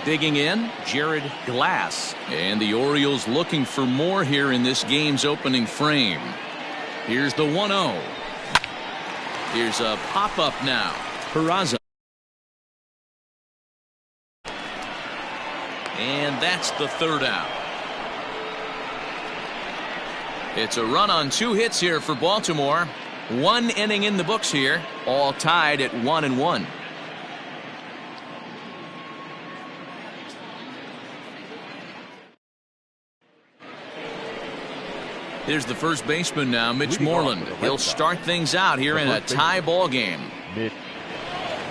Digging in, Jared Glass. And the Orioles looking for more here in this game's opening frame. Here's the 1-0. Here's a pop-up now. Peraza. And that's the third out. It's a run on 2 hits here for Baltimore. 1 inning in the books here, all tied at 1-1. Here's the first baseman now, Mitch Moreland. He'll start things out here in a tie ball game. Mitch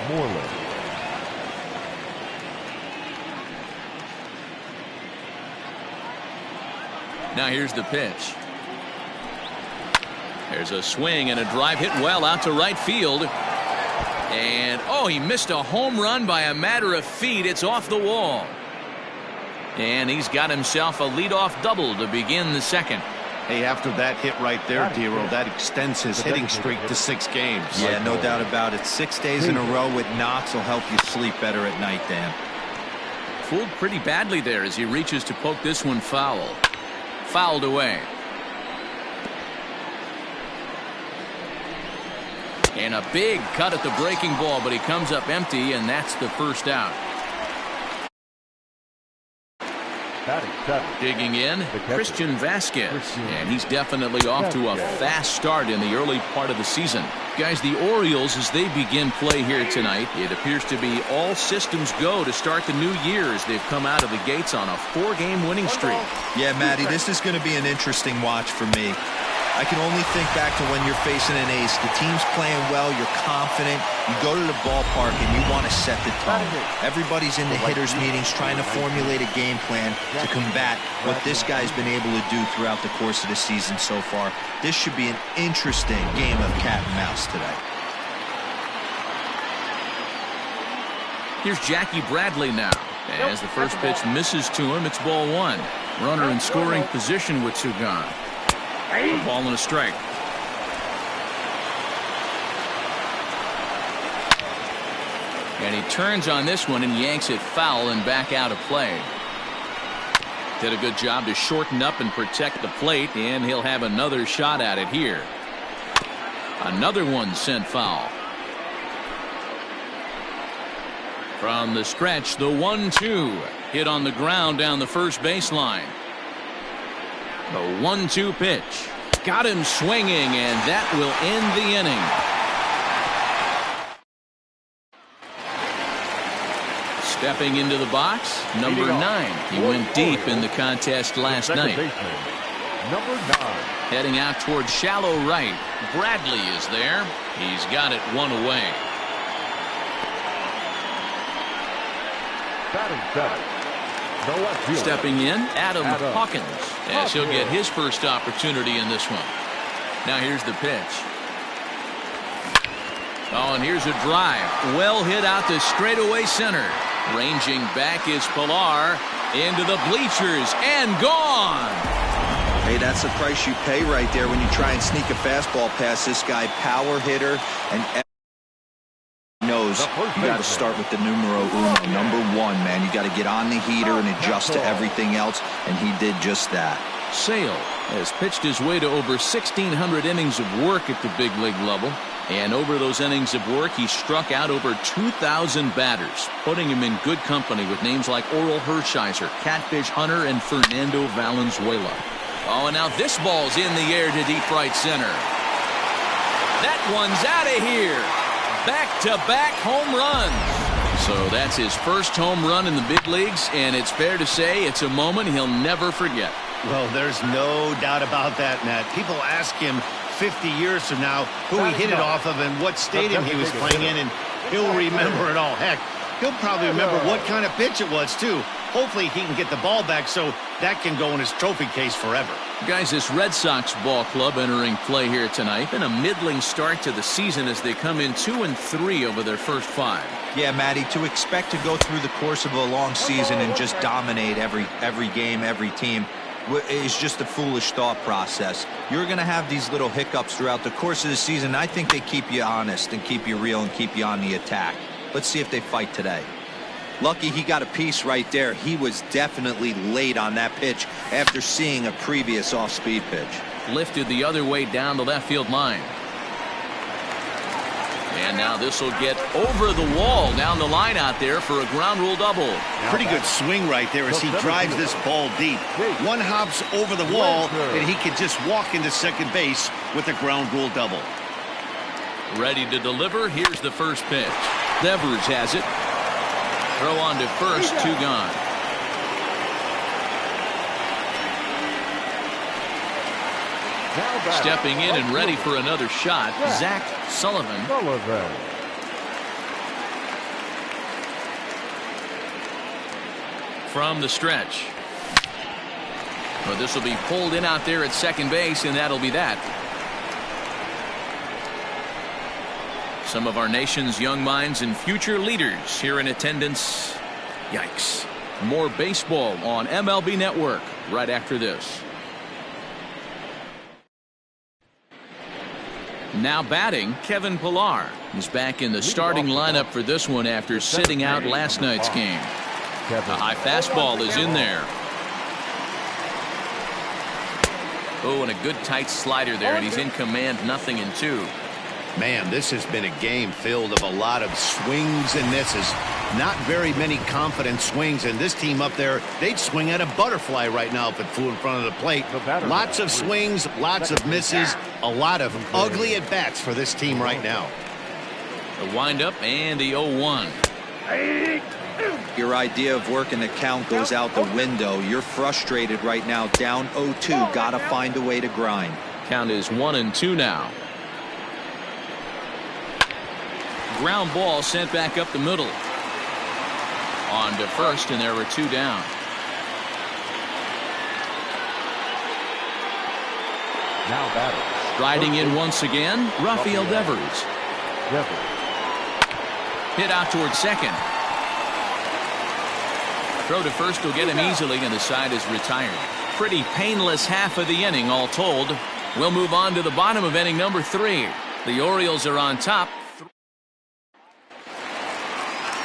Moreland. Now here's the pitch. There's a swing and a drive hit well out to right field. And oh, he missed a home run by a matter of feet. It's off the wall. And he's got himself a leadoff double to begin the second. Hey, after that hit right there, Dero, that extends his hitting streak to 6 games. Yeah, no doubt about it. 6 days in a row with knocks will help you sleep better at night, Dan. Fooled pretty badly there as he reaches to poke this one foul. Fouled away. And a big cut at the breaking ball, but he comes up empty, and that's the first out. Digging in, Christian Vasquez. And he's definitely off to a fast start in the early part of the season. Guys, the Orioles, as they begin play here tonight, it appears to be all systems go to start the new year as they've come out of the gates on a 4-game winning streak. Yeah, Matty, this is going to be an interesting watch for me. I can only think back to when you're facing an ace. The team's playing well, you're confident, you go to the ballpark and you want to set the tone. Everybody's in the hitters' meetings trying to formulate a game plan to combat what this guy's been able to do throughout the course of the season so far. This should be an interesting game of cat and mouse today. Here's Jackie Bradley now. As the first pitch misses to him, it's ball 1. Runner in scoring position with 2 gone. A ball and a strike. And he turns on this one and yanks it foul and back out of play. Did a good job to shorten up and protect the plate, and he'll have another shot at it here. Another one sent foul. From the stretch, the 1-2 hit on the ground down the first baseline. The 1-2 pitch. Got him swinging, and that will end the inning. Stepping into the box, number 9. He went deep in the contest last night. Number 9. Heading out towards shallow right. Bradley is there. He's got it 1 away. Batting 7. Stepping in, Adam Hawkins, as he'll get his first opportunity in this one. Now here's the pitch. Oh, and here's a drive. Well hit out to straightaway center. Ranging back is Pilar into the bleachers and gone. Hey, that's the price you pay right there when you try and sneak a fastball past this guy. Power hitter, and knows you got to start with the numero uno, number 1, man. You got to get on the heater and adjust to everything else, and he did just that. Sale has pitched his way to over 1,600 innings of work at the big league level. And over those innings of work, he struck out over 2,000 batters, putting him in good company with names like Oral Hershiser, Catfish Hunter, and Fernando Valenzuela. Oh, and now this ball's in the air to deep right center. That one's out of here. Back-to-back home runs. So that's his first home run in the big leagues, and it's fair to say it's a moment he'll never forget. Well, there's no doubt about that, Matt. People ask him 50 years from now who he hit it off of and what stadium he was playing in, and he'll remember it all. Heck, he'll probably remember what kind of pitch it was, too. Hopefully he can get the ball back so that can go in his trophy case forever. Guys, this Red Sox ball club entering play here tonight. Been a middling start to the season as they come in 2-3 over their first 5. Yeah, Matty, to expect to go through the course of a long season and just dominate every game, every team is just a foolish thought process. You're going to have these little hiccups throughout the course of the season. I think they keep you honest and keep you real and keep you on the attack. Let's see if they fight today. Lucky he got a piece right there. He was definitely late on that pitch after seeing a previous off-speed pitch. Lifted the other way down the left field line. And now this will get over the wall down the line out there for a ground rule double. Pretty good swing right there as he drives this ball deep. One hops over the wall, and he can just walk into second base with a ground rule double. Ready to deliver. Here's the first pitch. Devers has it. Throw on to first, 2 gone. Stepping in and ready for another shot, Zach Sullivan. From the stretch. Well, this will be pulled in out there at second base, and that'll be that. Some of our nation's young minds and future leaders here in attendance. Yikes. More baseball on MLB Network right after this. Now batting, Kevin Pillar. He's back in the starting lineup for this one after sitting out last night's game. A high fastball is in there. Oh, and a good tight slider there, and he's in command, 0-2. Man, this has been a game filled of a lot of swings and misses. Not very many confident swings, and this team up there, they'd swing at a butterfly right now if it flew in front of the plate. Lots of swings, lots of misses, a lot of ugly at-bats for this team right now. The windup and the 0-1. Your idea of working the count goes out the window. You're frustrated right now, down 0-2. Got to find a way to grind. Count is 1-2 now. Ground ball sent back up the middle. On to first, and there were 2 down. Now batting. Striding in once again, Rafael Devers. Hit out towards second. Throw to first will get him easily, and the side is retired. Pretty painless half of the inning, all told. We'll move on to the bottom of inning number 3. The Orioles are on top.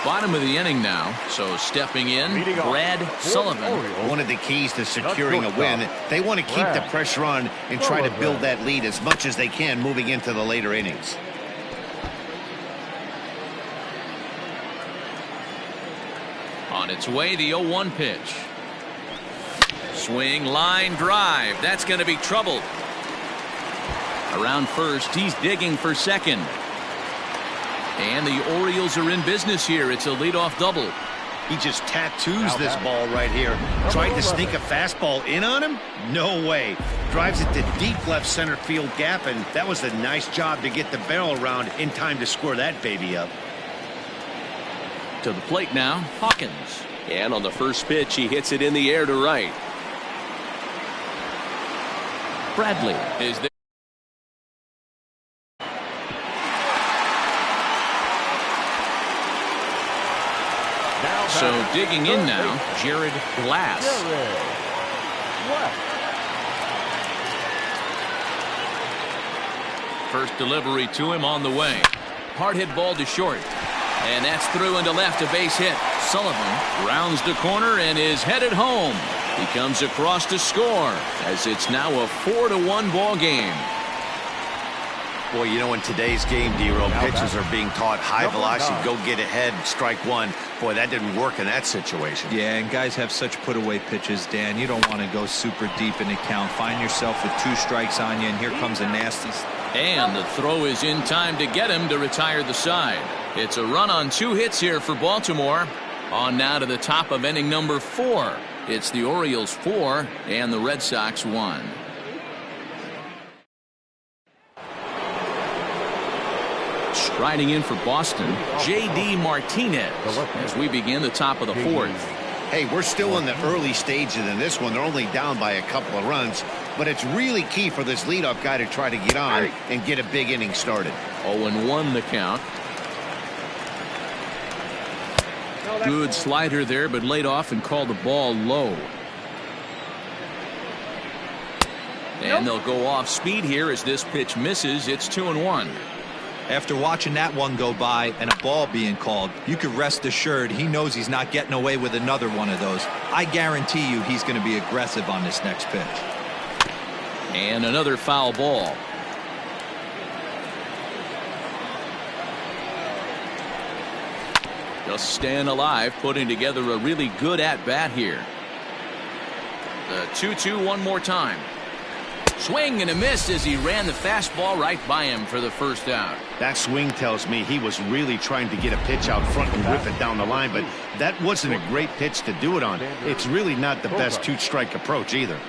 Bottom of the inning now, so stepping in, Brad Sullivan. One of the keys to securing a win, they want to keep the pressure on and try to build that lead as much as they can moving into the later innings. On its way, the 0-1 pitch. Swing, line, drive. That's going to be troubled. Around first, he's digging for second. And the Orioles are in business here. It's a leadoff double. He just tattoos this ball right here. Tried to sneak a fastball in on him? No way. Drives it to deep left center field gap, and that was a nice job to get the barrel around in time to score that baby up. To the plate now, Hawkins. And on the first pitch, he hits it in the air to right. Bradley is there. So digging in now, Jared Glass. First delivery to him on the way. Hard hit ball to short. And that's through into left, a base hit. Sullivan rounds the corner and is headed home. He comes across to score as it's now a 4-1 ball game. Boy, you know, in today's game, D-Row, pitchers are being taught high velocity, go get ahead, strike one. Boy, that didn't work in that situation. Yeah, and guys have such put-away pitches, Dan. You don't want to go super deep in the count. Find yourself with 2 strikes on you, and here comes a nasty. And the throw is in time to get him to retire the side. It's a run on 2 hits here for Baltimore. On now to the top of inning number 4. It's the Orioles 4 and the Red Sox 1. Striding in for Boston, J.D. Martinez as we begin the top of the 4th. Hey, we're still in the early stages in this one. They're only down by a couple of runs, but it's really key for this leadoff guy to try to get on and get a big inning started. 0-1 the count. Good slider there, but laid off and called the ball low. And they'll go off speed here as this pitch misses. It's 2-1. After watching that one go by and a ball being called, you can rest assured he knows he's not getting away with another one of those. I guarantee you he's going to be aggressive on this next pitch. And another foul ball. Just staying alive, putting together a really good at-bat here. The 2-2 one more time. Swing and a miss as he ran the fastball right by him for the first out. That swing tells me he was really trying to get a pitch out front and rip it down the line, but that wasn't a great pitch to do it on. It's really not the best two-strike approach either.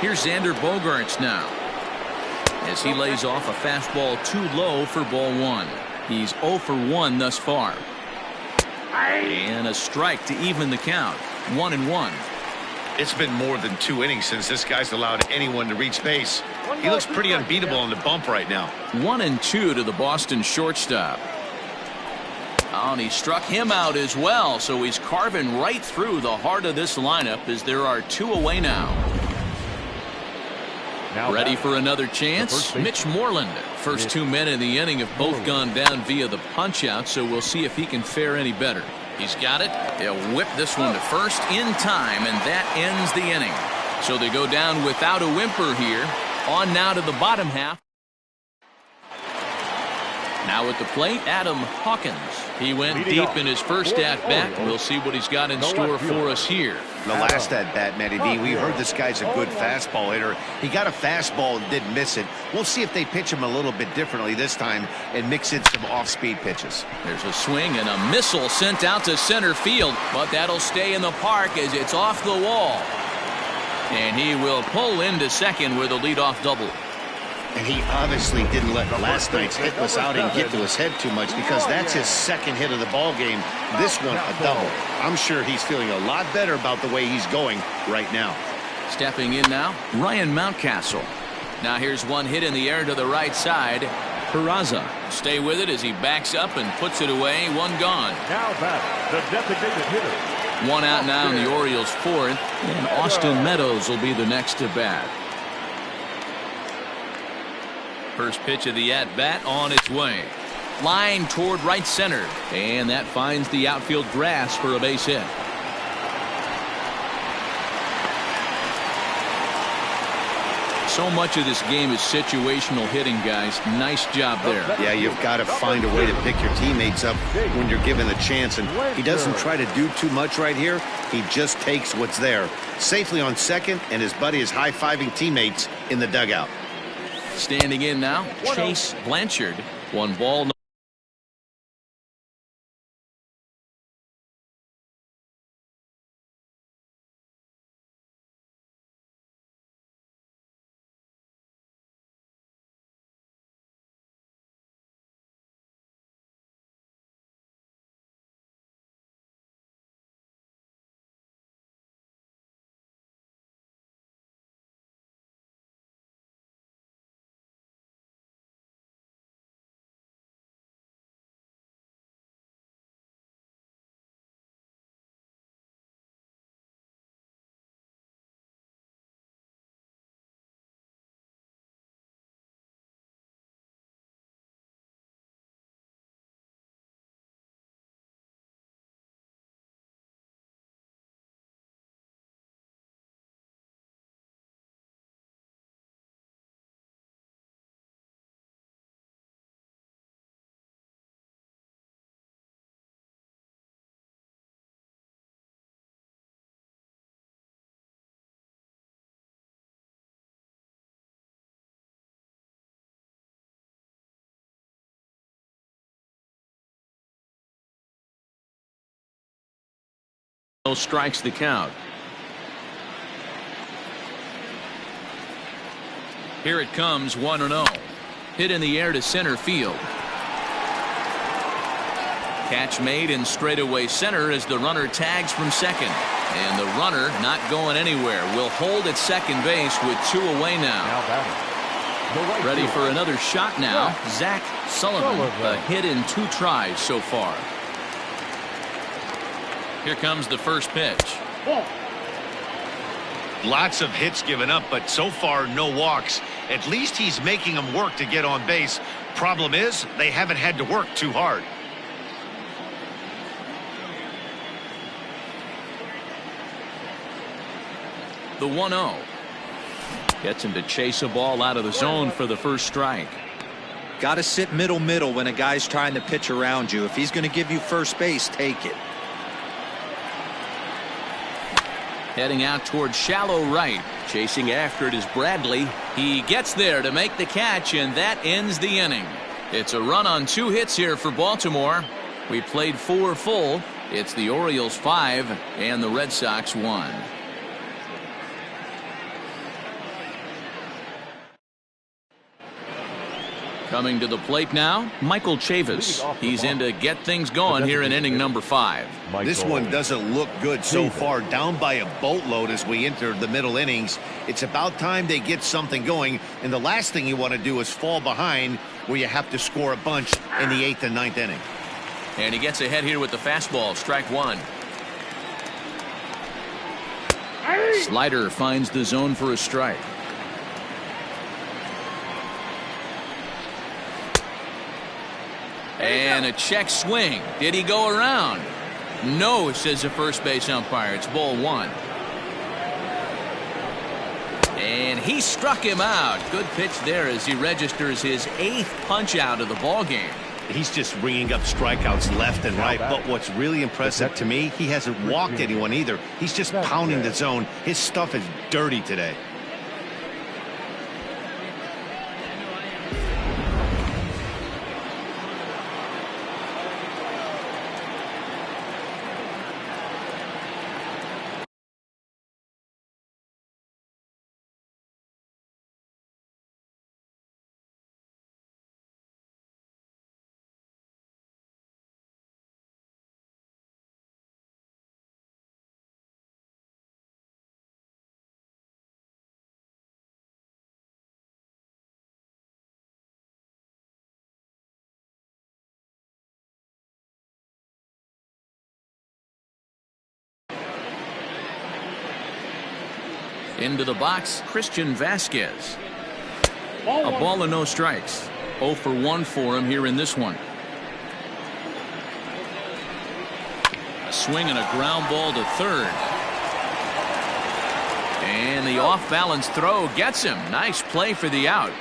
Here's Xander Bogaerts now, as he lays off a fastball too low for ball one. He's 0 for 1 thus far. And a strike to even the count. 1-1. It's been more than 2 innings since this guy's allowed anyone to reach base. He looks pretty unbeatable on the bump right now. 1-2 to the Boston shortstop. Oh, and he struck him out as well, so he's carving right through the heart of this lineup as there are 2 away now. Ready for another chance? Mitch Moreland. First 2 men in the inning have both gone down via the punch-out, so we'll see if he can fare any better. He's got it. They'll whip this one to first in time, and that ends the inning. So they go down without a whimper here. On now to the bottom half. Now at the plate, Adam Hawkins. He went deep in his first at-bat. We'll see what he's got in store for us here. The last at-bat, Matty D, we heard this guy's a good fastball hitter. He got a fastball and didn't miss it. We'll see if they pitch him a little bit differently this time and mix in some off-speed pitches. There's a swing and a missile sent out to center field, but that'll stay in the park as it's off the wall. And he will pull into second with a leadoff double. And he obviously didn't let last night's hitless outing get to his head too much, because that's his second hit of the ball game. This one a double. I'm sure he's feeling a lot better about the way he's going right now. Stepping in now, Ryan Mountcastle. Now here's one hit in the air to the right side. Peraza. Stay with it as he backs up and puts it away. One gone. Now back, the designated hitter. One out now in the Orioles' fourth, and Austin Meadows will be the next to bat. First pitch of the at-bat on its way. Line toward right center. And that finds the outfield grass for a base hit. So much of this game is situational hitting, guys. Nice job there. Yeah, you've got to find a way to pick your teammates up when you're given the chance. And he doesn't try to do too much right here. He just takes what's there. Safely on second, and his buddy is high-fiving teammates in the dugout. Standing in now, Chase Blanchard. One ball. Strikes the count. Here it comes, 1-0. Hit in the air to center field. Catch made in straightaway center as the runner tags from second. And the runner not going anywhere. Will hold at second base with 2 away now. Ready for another shot now. Zach Sullivan. A hit in 2 tries so far. Here comes the first pitch. Lots of hits given up, but so far no walks. At least he's making them work to get on base. Problem is, they haven't had to work too hard. The 1-0. Gets him to chase a ball out of the zone for the first strike. Got to sit middle when a guy's trying to pitch around you. If he's going to give you first base, take it. Heading out toward shallow right. Chasing after it is Bradley. He gets there to make the catch, and that ends the inning. It's a run on 2 hits here for Baltimore. We played 4 full. It's the Orioles 5 and the Red Sox 1. Coming to the plate now, Michael Chavis. He's in to get things going here in inning number 5. This one doesn't look good so far. Down by a boatload as we enter the middle innings. It's about time they get something going, and the last thing you want to do is fall behind where you have to score a bunch in the 8th and 9th inning. And he gets ahead here with the fastball. Strike 1. Slider finds the zone for a strike. And a check swing. Did he go around? No, says the first base umpire. It's ball 1. And he struck him out. Good pitch there as he registers his 8th punch out of the ball game. He's just ringing up strikeouts left and right. But what's really impressive to me, he hasn't walked anyone either. He's just pounding the zone. His stuff is dirty today. Into the box, Christian Vasquez. A ball and no strikes. 0 for 1 for him here in this one. A swing and a ground ball to third. And the off-balance throw gets him. Nice play for the out.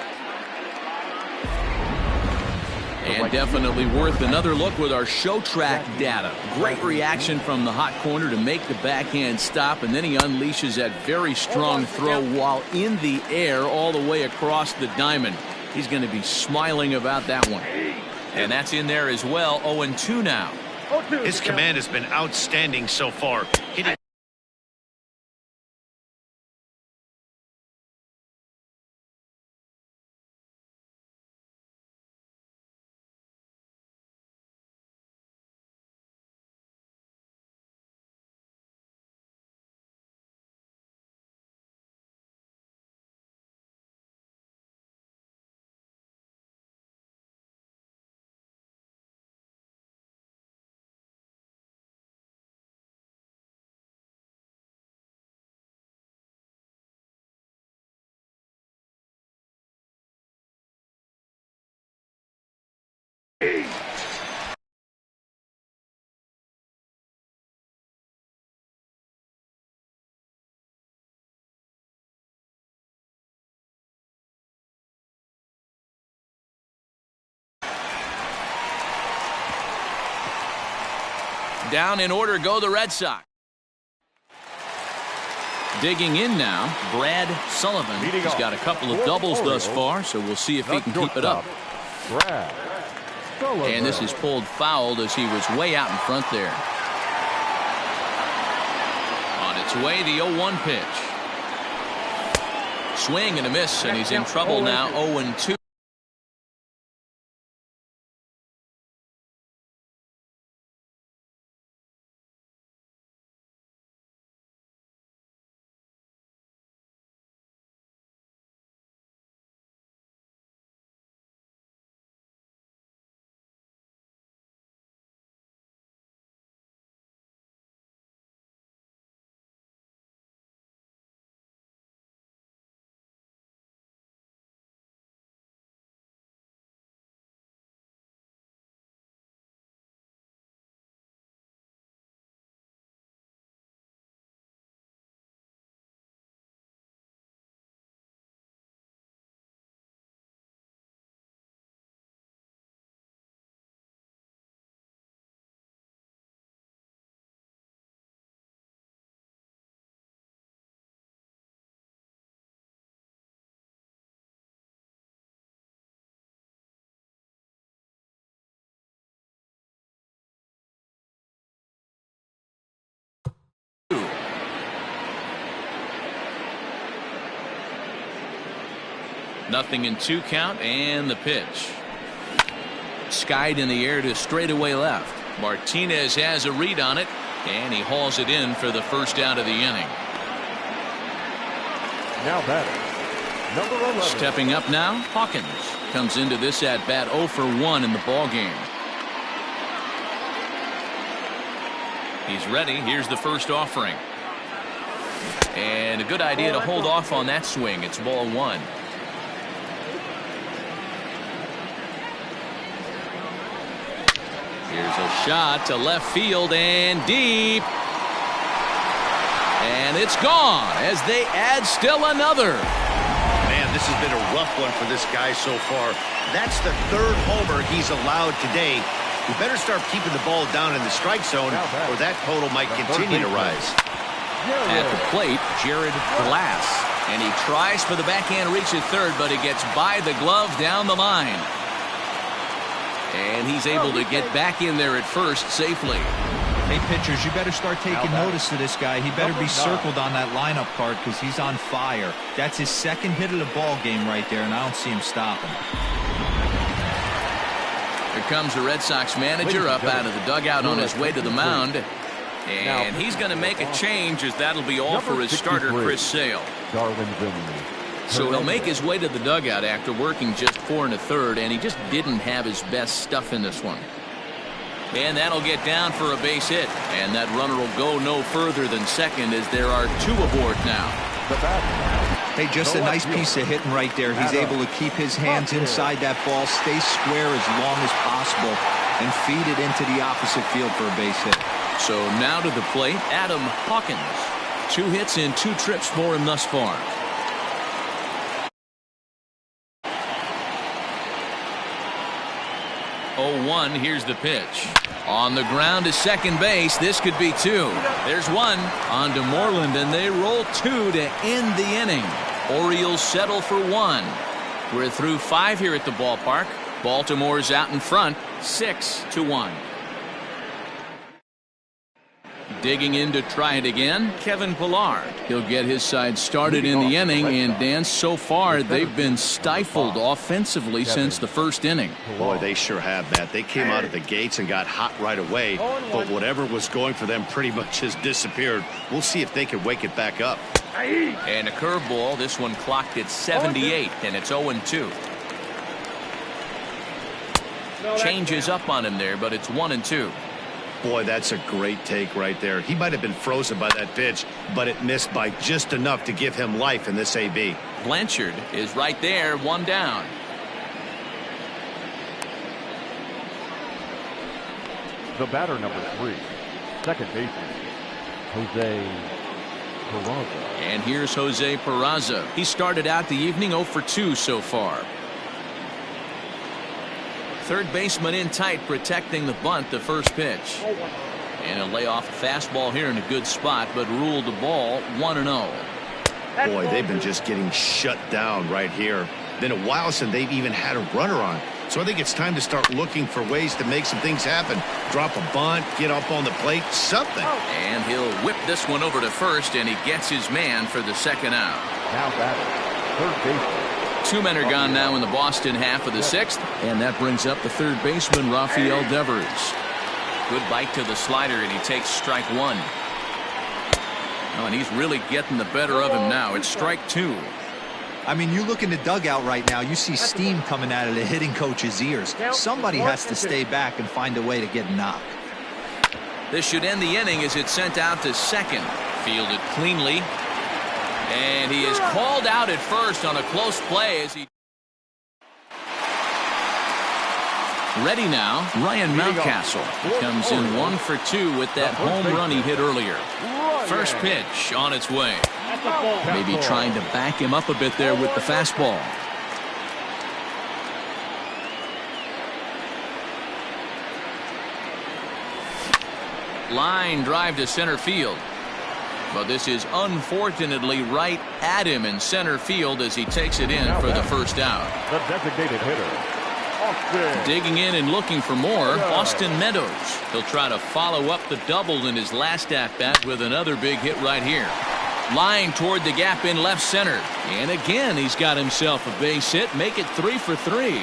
And definitely worth another look with our show track data. Great reaction from the hot corner to make the backhand stop, and then he unleashes that very strong throw while in the air all the way across the diamond. He's going to be smiling about that one. And that's in there as well. 0-2 now. His command has been outstanding so far. Hitting Down in order go the Red Sox. Digging in now, Brad Sullivan. He's got a couple of doubles thus far, so we'll see if he can keep it up. And this is pulled fouled as he was way out in front there. On its way, the 0-1 pitch. Swing and a miss, and he's in trouble now. 0-2. 0-2 count, and the pitch. Skied in the air to straightaway left. Martinez has a read on it, and he hauls it in for the first out of the inning. Now batting, number 11. Stepping up now, Hawkins comes into this at bat 0 for 1 in the ball game. He's ready. Here's the first offering. And a good idea to hold off on that swing. It's ball 1. Here's a shot to left field and deep. And it's gone as they add still another. Man, this has been a rough one for this guy so far. That's the 3rd homer he's allowed today. We better start keeping the ball down in the strike zone, or that total might continue to rise. At the plate, Jared Glass. And he tries for the backhand reach at third, but he gets by the glove down the line. And he's able to get back in there at first safely. Hey, pitchers, you better start taking notice of this guy. He better be circled on that lineup card because he's on fire. That's his 2nd hit of the ball game right there, and I don't see him stopping. Here comes the Red Sox manager up out of the dugout on his way to the mound. And he's going to make a change, as that'll be all for his starter, Chris Sale. Darwin Zimmerman. So he'll make his way to the dugout after working just 4 1/3, and he just didn't have his best stuff in this one. And that'll get down for a base hit, and that runner will go no further than second as there are 2 aboard now. Hey, just a nice piece of hitting right there. He's able to keep his hands inside that ball, stay square as long as possible, and feed it into the opposite field for a base hit. So now to the plate, Adam Hawkins. 2 hits in 2 trips for him thus far. 0-1. Here's the pitch. On the ground to second base. This could be 2. There's 1 on to Moreland, and they roll 2 to end the inning. Orioles settle for 1. We're through 5 here at the ballpark. Baltimore's out in front, 6-1. Digging in to try it again, Kevin Pillar. He'll get his side started in the inning, and Dan, so far they've been stifled offensively since the first inning. Boy, they sure have, Matt. They came out of the gates and got hot right away, but whatever was going for them pretty much has disappeared. We'll see if they can wake it back up. And a curveball, this one clocked at 78, and it's 0-2. Changes up on him there, but it's 1-2. Boy, that's a great take right there. He might have been frozen by that pitch, but it missed by just enough to give him life in this AB. Blanchard is right there, 1 down. The batter, number 3, second baseman, Jose Peraza. And here's Jose Peraza. He started out the evening 0 for 2 so far. Third baseman in tight, protecting the bunt, the first pitch. And a layoff fastball here in a good spot, but ruled the ball 1-0. Boy, they've been just getting shut down right here. Been a while since they've even had a runner on. So I think it's time to start looking for ways to make some things happen. Drop a bunt, get up on the plate, something. And he'll whip this one over to first, and he gets his man for the second out. Now batting, third baseman. 2 men are gone now in the Boston half of the 6th, and that brings up the third baseman, Rafael Devers. Good bite to the slider, and he takes strike 1. Oh, and he's really getting the better of him now. It's strike 2. I mean, you look in the dugout right now, you see steam coming out of the hitting coach's ears. Somebody has to stay back and find a way to get knocked. This should end the inning as it's sent out to second. Fielded cleanly. And he is called out at first on a close play as he... Ready now, Ryan Mountcastle. He comes in 1 for 2 with that home run he hit earlier. First pitch on its way. Maybe trying to back him up a bit there with the fastball. Line drive to center field. But this is unfortunately right at him in center field as he takes it in for the first out. The designated hitter, Austin. Digging in and looking for more, Austin Meadows. He'll try to follow up the double in his last at-bat with another big hit right here. Line toward the gap in left center. And again, he's got himself a base hit. Make it 3 for 3.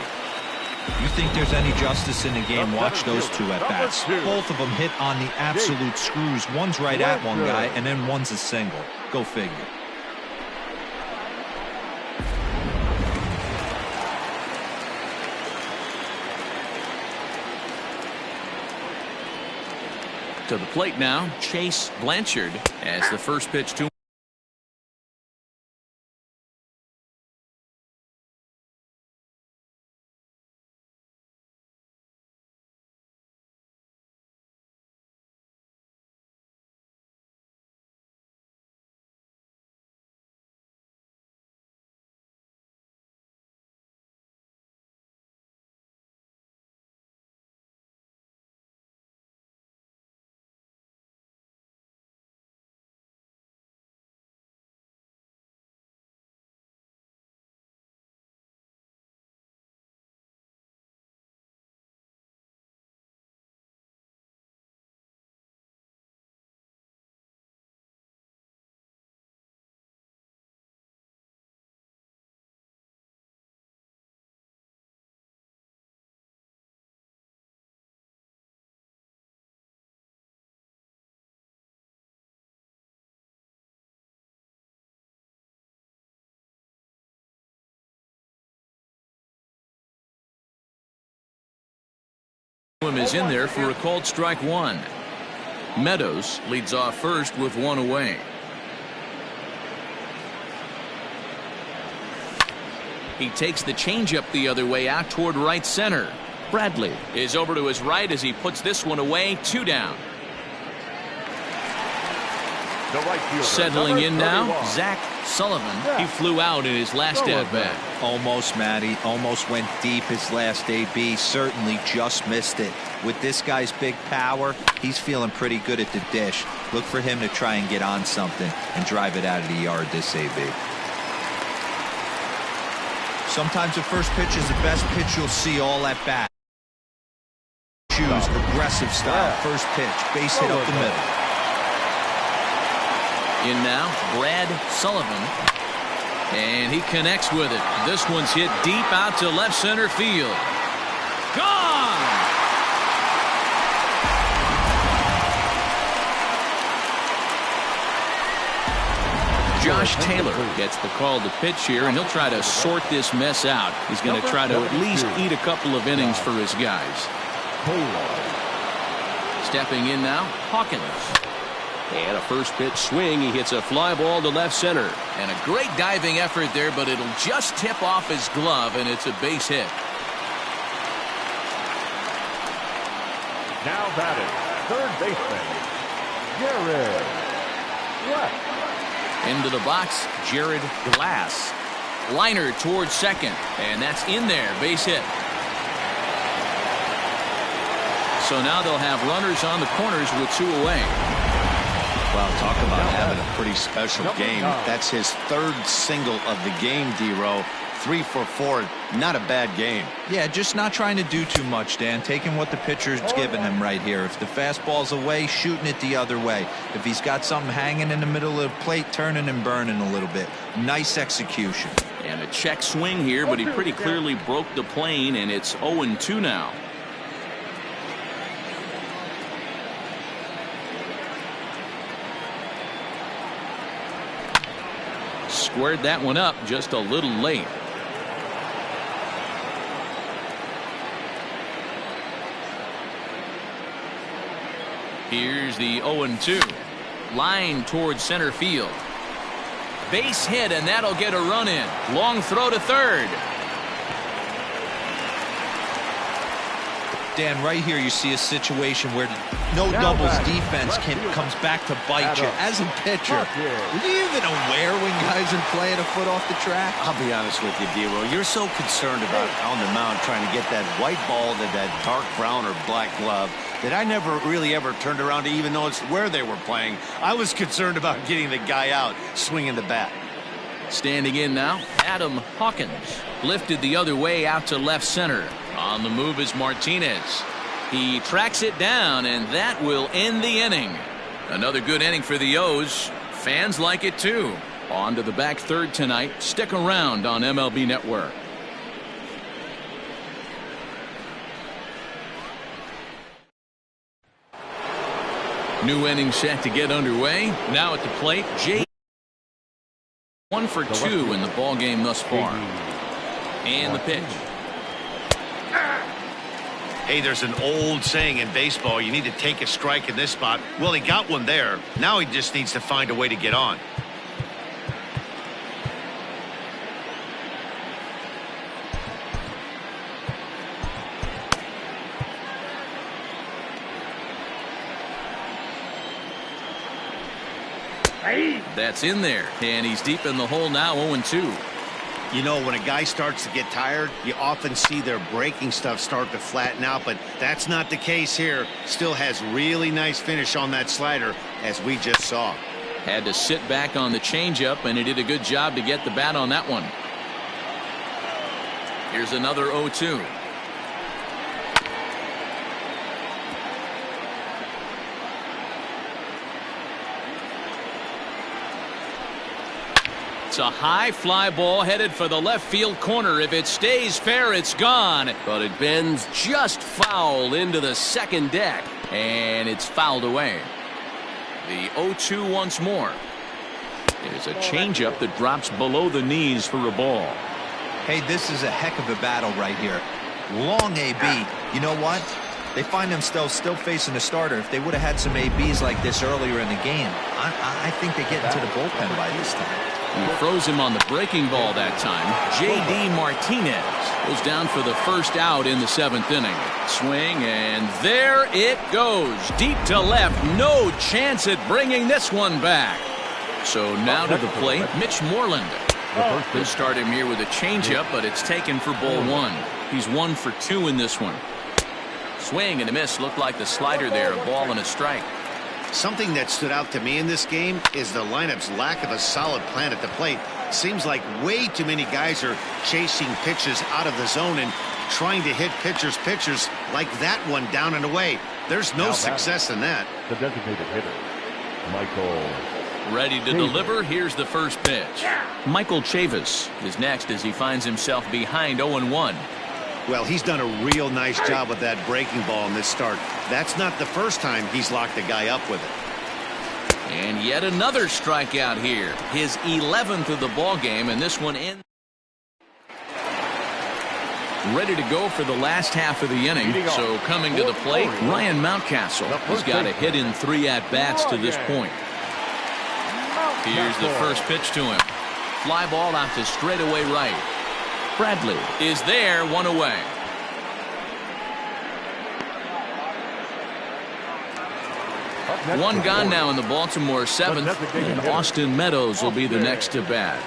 You think there's any justice in the game? Watch those two at bats. Both of them hit on the absolute screws. One's right at one guy, and then one's a single. Go figure. To the plate now, Chase Blanchard as the first pitch to is in there for a called strike one. Meadows leads off first with one away. He takes the changeup the other way out toward right center. Bradley is over to his right as he puts this one away. 2 down. The right fielder, settling in now, Zach Sullivan. He flew out in his last at-bat. Almost, Matty. Almost went deep his last AB. Certainly just missed it. With this guy's big power, he's feeling pretty good at the dish. Look for him to try and get on something and drive it out of the yard this AB. Sometimes the first pitch is the best pitch you'll see all at bat. Choose aggressive style. First pitch, base hit up the middle. In now, Brad Sullivan. And he connects with it. This one's hit deep out to left center field. Gone! Josh Taylor gets the call to pitch here, and he'll try to sort this mess out. He's going to try to at least eat a couple of innings for his guys. Stepping in now, Hawkins. And a first pitch swing. He hits a fly ball to left center. And a great diving effort there, but it'll just tip off his glove, and it's a base hit. Now batting, third baseman, Jared Glass. Into the box, Jared Glass. Liner towards second, and that's in there. Base hit. So now they'll have runners on the corners with 2 away. Well, talk about having a pretty special game. That's his third single of the game, D-Row. 3 for 4. Not a bad game. Yeah, just not trying to do too much, Dan. Taking what the pitcher's giving him right here. If the fastball's away, shooting it the other way. If he's got something hanging in the middle of the plate, turning and burning a little bit. Nice execution. And a check swing here, but he pretty clearly broke the plane, and it's 0-2 now. Squared that one up just a little late. Here's the 0-2. Line towards center field. Base hit, and that'll get a run in. Long throw to third. Dan, right here you see a situation where no doubles defense comes back to bite you. As a pitcher, are you even aware when guys are playing a foot off the track? I'll be honest with you, D-Row. You're so concerned about on the mound trying to get that white ball to that dark brown or black glove that I never really ever turned around to even notice where they were playing. I was concerned about getting the guy out swinging the bat. Standing in now, Adam Hawkins. Lifted the other way out to left center. On the move is Martinez. He tracks it down, and that will end the inning. Another good inning for the O's. fans like it too. On to the back third tonight. Stick around on MLB Network. New inning set to get underway. Now at the plate, J. 1 for 2 in the ball game thus far. And the pitch. Hey, there's an old saying in baseball, you need to take a strike in this spot. Well, he got one there. Now he just needs to find a way to get on. That's in there, and he's deep in the hole now, 0-2. You know, when a guy starts to get tired, you often see their breaking stuff start to flatten out, but that's not the case here. Still has really nice finish on that slider, as we just saw. Had to sit back on the changeup, and he did a good job to get the bat on that one. Here's another 0-2. It's a high fly ball headed for the left field corner. If it stays fair, it's gone. But it bends just foul into the second deck. And it's fouled away. The 0-2 once more. There's a changeup that drops below the knees for a ball. Hey, this is a heck of a battle right here. Long AB. You know what? They find themselves still facing a starter. If they would have had some ABs like this earlier in the game, I think they get into the bullpen by this time. He froze him on the breaking ball that time. J.D. Martinez goes down for the first out in the 7th inning. Swing, and there it goes. Deep to left. No chance at bringing this one back. So now to the plate, Mitch Moreland. They'll start him here with a changeup, but it's taken for ball 1. He's 1 for 2 in this one. Swing and a miss. Looked like the slider there. A ball and a strike. Something that stood out to me in this game is the lineup's lack of a solid plan at the plate. Seems like way too many guys are chasing pitches out of the zone and trying to hit pitchers like that one down and away. There's no success in that. The designated hitter, Michael. Ready to deliver. Here's the first pitch. Michael Chavis is next as he finds himself behind 0-1. Well, he's done a real nice job with that breaking ball in this start. That's not the first time he's locked a guy up with it. And yet another strikeout here. His 11th of the ball game, and this one in. Ready to go for the last half of the inning. So coming to the plate, Ryan Mountcastle has got a hit in 3 at-bats to this point. Here's the first pitch to him. Fly ball out to straightaway right. Bradley is there, 1 away. One gone now in the Baltimore 7th, and Austin Meadows will be the next to bat.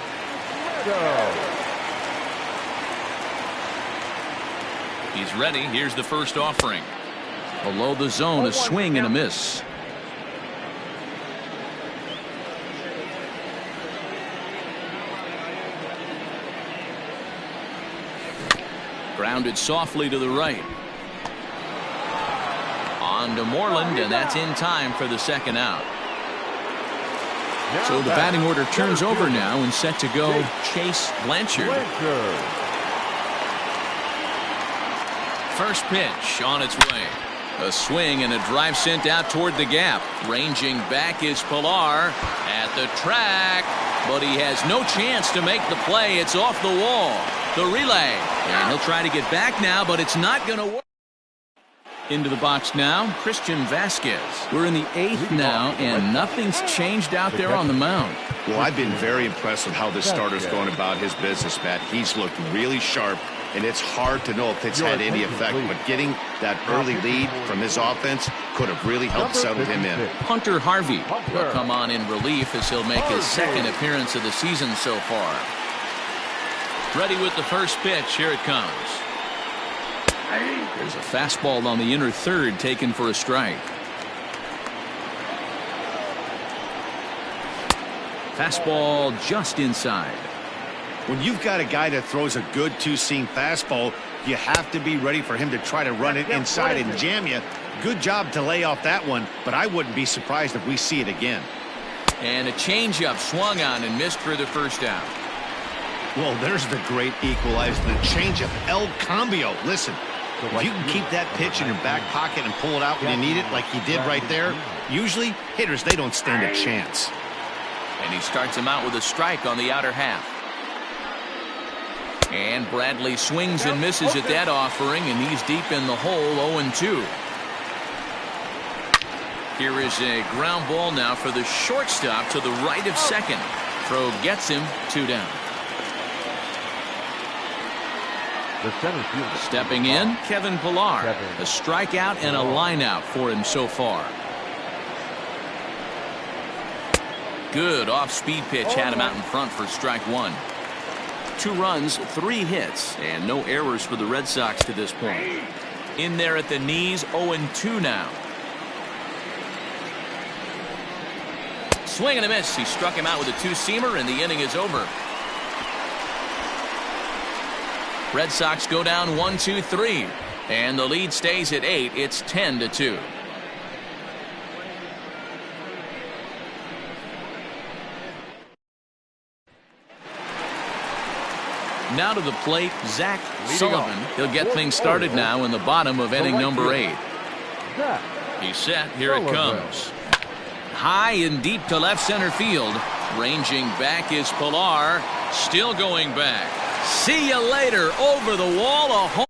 He's ready. Here's the first offering. Below the zone, a swing and a miss. Grounded softly to the right. On to Moreland, and that's in time for the second out. So the batting order turns over now and set to go Chase Blanchard. First pitch on its way. A swing and a drive sent out toward the gap. Ranging back is Pilar at the track, but he has no chance to make the play. It's off the wall. The relay, and he'll try to get back now, but it's not going to work. Into the box now, Christian Vasquez. We're in the 8th now, and nothing's changed out there on the mound. Well, I've been very impressed with how this starter's going about his business, Matt. He's looked really sharp, and it's hard to know if it's had any effect, but getting that early lead from his offense could have really helped settle him in. Hunter Harvey will come on in relief as he'll make his 2nd appearance of the season so far. Ready with the first pitch. Here it comes. There's a fastball on the inner third taken for a strike. Fastball just inside. When you've got a guy that throws a good two-seam fastball, you have to be ready for him to try to run it inside and jam you. Good job to lay off that one, but I wouldn't be surprised if we see it again. And a changeup swung on and missed for the first out. Well, there's the great equalizer, the changeup, El Cambio. Listen, if you can keep that pitch in your back pocket and pull it out when you need it like he did right there, usually hitters, they don't stand a chance. And he starts him out with a strike on the outer half. And Bradley swings and misses at that offering, and he's deep in the hole, 0-2. Here is a ground ball now for the shortstop to the right of second. Throw gets him, 2 down. The center fielder. Stepping in, Kevin Pillar. A strikeout and a lineout for him so far. Good off-speed pitch had him out in front for strike 1. 2 runs, 3 hits, and no errors for the Red Sox to this point. In there at the knees, 0-2 now. Swing and a miss. He struck him out with a 2-seamer, and the inning is over. Red Sox go down 1-2-3, and the lead stays at 8. It's 10-2. Now to the plate, Zach Sullivan. He'll get things started now in the bottom of inning number 8. He's set. Here it comes. High and deep to left center field. Ranging back is Pillar. Still going back. See you later. Over the wall. A home.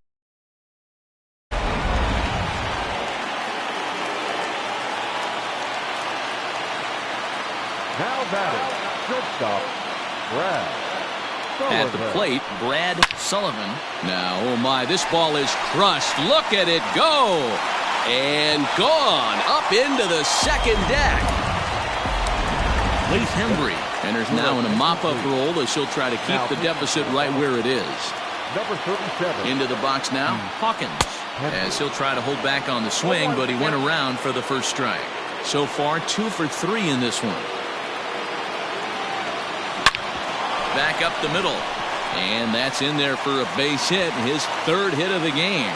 Now batting, shortstop, Brad Sullivan. At the plate, Brad Sullivan. Now, oh my, this ball is crushed. Look at it go. And gone up into the second deck. Leith Hembry enters now in a mop-up role as he'll try to keep the deficit right where it is. Number 37. Into the box now, Hawkins. As he'll try to hold back on the swing, but he went around for the first strike. So far, 2 for 3 in this one. Back up the middle. And that's in there for a base hit, his 3rd hit of the game.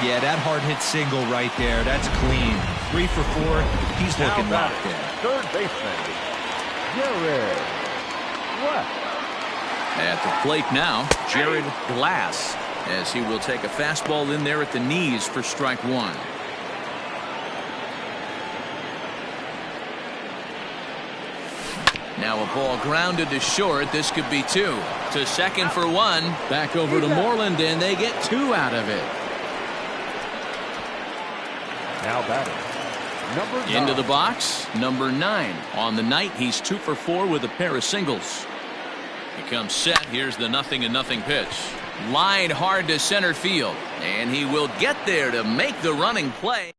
Yeah, that hard hit single right there. That's clean. 3 for 4. He's looking locked in. Third baseman, Jared Glass. At the plate now, Jared Glass, as he will take a fastball in there at the knees for strike 1. Now a ball grounded to short. This could be 2. To second for 1. Back over to Moreland, and they get 2 out of it. Now batting, number 9. Into the box, number 9. On the night, he's 2 for 4 with a pair of singles. He comes set. Here's the 0-0 pitch. Line hard to center field, and he will get there to make the running play.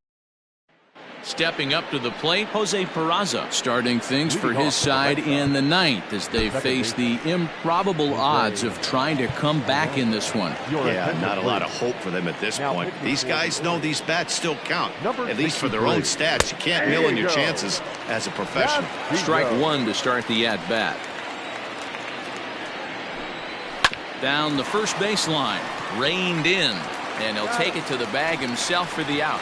Stepping up to the plate, Jose Peraza starting things for his side in the 9th as they face the improbable odds of trying to come back in this one. Yeah, not a lot of hope for them at this point. These guys know these bats still count, at least for their own stats. You can't mill in your chances as a professional. Strike 1 to start the at-bat. Down the first baseline, reined in, and he'll take it to the bag himself for the out.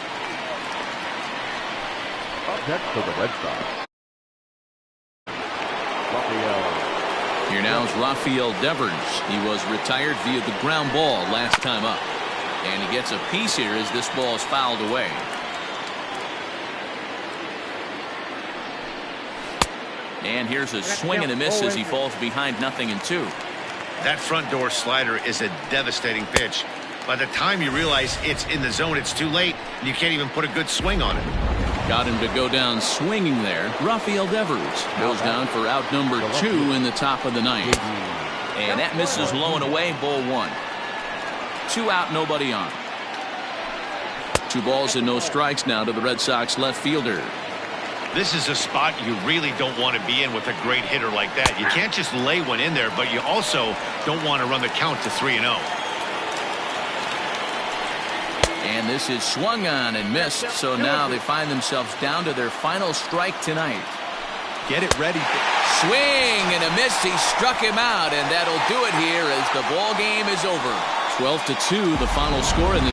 Up next for the Red Sox, Rafael. Here now is Rafael Devers. He was retired via the ground ball last time up. And he gets a piece here as this ball is fouled away. And here's a swing and a miss as he falls behind 0-2. That front door slider is a devastating pitch. By the time you realize it's in the zone, it's too late, and you can't even put a good swing on it. Got him to go down swinging there. Rafael Devers goes down for out number 2 in the top of the 9th. And that misses low and away, ball 1. 2 out, nobody on. 2 balls and no strikes now to the Red Sox left fielder. This is a spot you really don't want to be in with a great hitter like that. You can't just lay one in there, but you also don't want to run the count to 3-0. And this is swung on and missed, so now they find themselves down to their final strike tonight. Get it ready. Swing and a miss. He struck him out, and that'll do it here as the ball game is over. 12-2, the final score in the